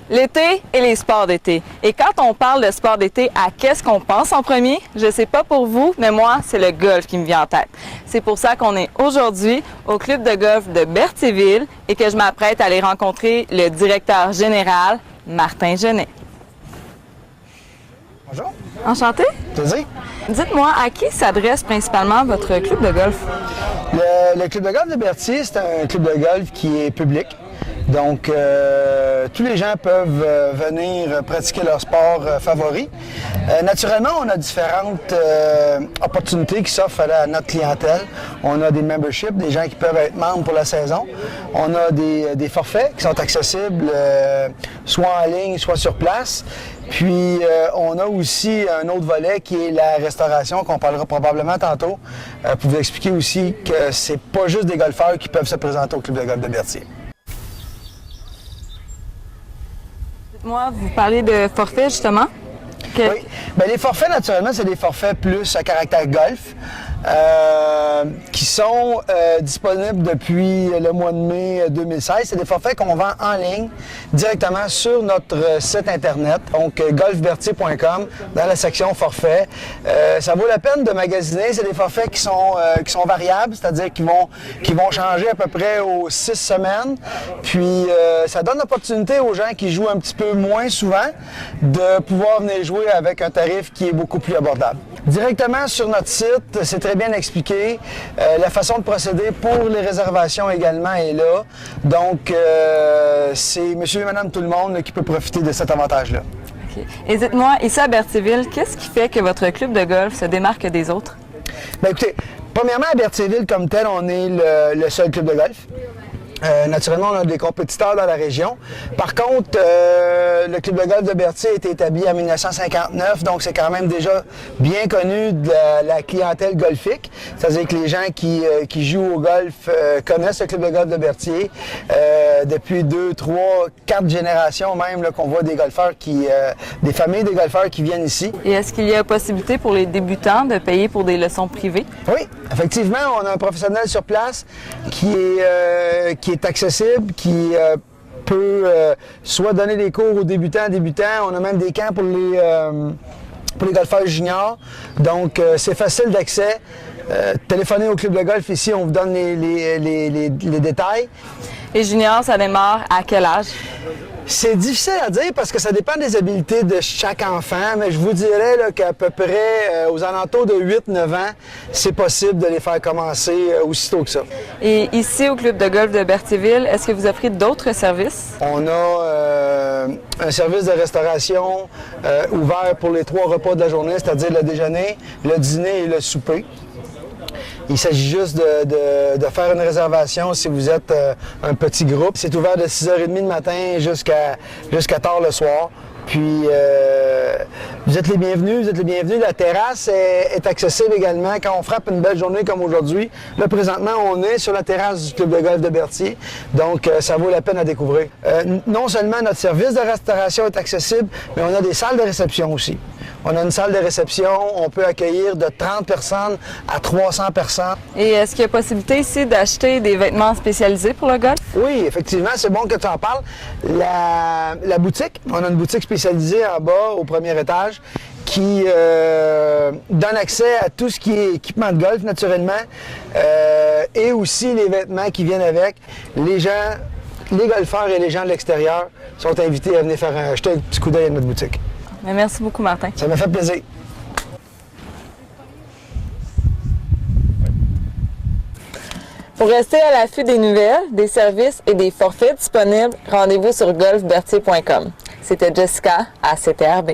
L'été et les sports d'été. Et quand on parle de sport d'été, à qu'est-ce qu'on pense en premier? Je sais pas pour vous, mais moi, c'est le golf qui me vient en tête. C'est pour ça qu'on est aujourd'hui au club de golf de Berthierville et que je m'apprête à aller rencontrer le directeur général, Martin Genet. Bonjour. Enchanté. Plaisir. Dites-moi, à qui s'adresse principalement votre club de golf? Le club de golf de Berthier, c'est un club de golf qui est public. Donc, tous les gens peuvent venir pratiquer leur sport favori. Naturellement, on a différentes opportunités qui s'offrent à notre clientèle. On a des memberships, des gens qui peuvent être membres pour la saison. On a des forfaits qui sont accessibles soit en ligne, soit sur place. Puis, on a aussi un autre volet qui est la restauration, qu'on parlera probablement tantôt, pour vous expliquer aussi que c'est pas juste des golfeurs qui peuvent se présenter au club de golf de Berthier. Moi, vous parlez de forfait, justement. Oui. Bien, les forfaits, naturellement, c'est des forfaits plus à caractère golf qui sont disponibles depuis le mois de mai 2016. C'est des forfaits qu'on vend en ligne directement sur notre site Internet, donc golfberthier.com, dans la section forfaits. Ça vaut la peine de magasiner. C'est des forfaits qui sont variables, c'est-à-dire qui vont changer à peu près aux 6 semaines. Puis, ça donne l'opportunité aux gens qui jouent un petit peu moins souvent de pouvoir venir jouer avec un tarif qui est beaucoup plus abordable. Directement sur notre site, c'est très bien expliqué. La façon de procéder pour les réservations également est là. Donc, c'est monsieur et madame tout le monde qui peut profiter de cet avantage-là. Okay. Et dites-moi, ici à Berthierville, qu'est-ce qui fait que votre club de golf se démarque des autres? Bien, écoutez, premièrement, à Berthierville, comme tel, on est le seul club de golf. Naturellement, on a des compétiteurs dans la région. Par contre, le club de golf de Berthier a été établi en 1959, donc c'est quand même déjà bien connu de la clientèle golfique. C'est-à-dire que les gens qui jouent au golf connaissent le club de golf de Berthier. Depuis 2, 3, 4 générations même qu'on voit des golfeurs des familles de golfeurs qui viennent ici. Et est-ce qu'il y a possibilité pour les débutants de payer pour des leçons privées? Oui, effectivement, on a un professionnel sur place qui est accessible, qui peut soit donner des cours aux débutants. On a même des camps pour les golfeurs juniors. Donc, c'est facile d'accès. Téléphonez au club de golf ici, on vous donne les détails. Et junior, ça démarre à quel âge? C'est difficile à dire parce que ça dépend des habiletés de chaque enfant, mais je vous dirais qu'à peu près aux alentours de 8-9 ans, c'est possible de les faire commencer aussitôt que ça. Et ici, au club de golf de Berthierville, est-ce que vous offrez d'autres services? On a un service de restauration ouvert pour les 3 repas de la journée, c'est-à-dire le déjeuner, le dîner et le souper. Il s'agit juste de faire une réservation si vous êtes un petit groupe. C'est ouvert de 6h30 le matin jusqu'à tard le soir. Puis, vous êtes les bienvenus, La terrasse est accessible également quand on frappe une belle journée comme aujourd'hui. Là, présentement, on est sur la terrasse du club de golf de Berthier, donc ça vaut la peine à découvrir. Non seulement notre service de restauration est accessible, mais on a des salles de réception aussi. On a une salle de réception, on peut accueillir de 30 personnes à 300 personnes. Et est-ce qu'il y a possibilité ici d'acheter des vêtements spécialisés pour le golf? Oui, effectivement, c'est bon que tu en parles. La boutique, on a une boutique spécialisée en bas, au premier étage, qui donne accès à tout ce qui est équipement de golf, naturellement, et aussi les vêtements qui viennent avec. Les golfeurs et les gens de l'extérieur sont invités à venir jeter un petit coup d'œil à notre boutique. Mais merci beaucoup, Martin. Ça m'a fait plaisir. Pour rester à l'affût des nouvelles, des services et des forfaits disponibles, rendez-vous sur golfberthier.com. C'était Jessica à CTRB.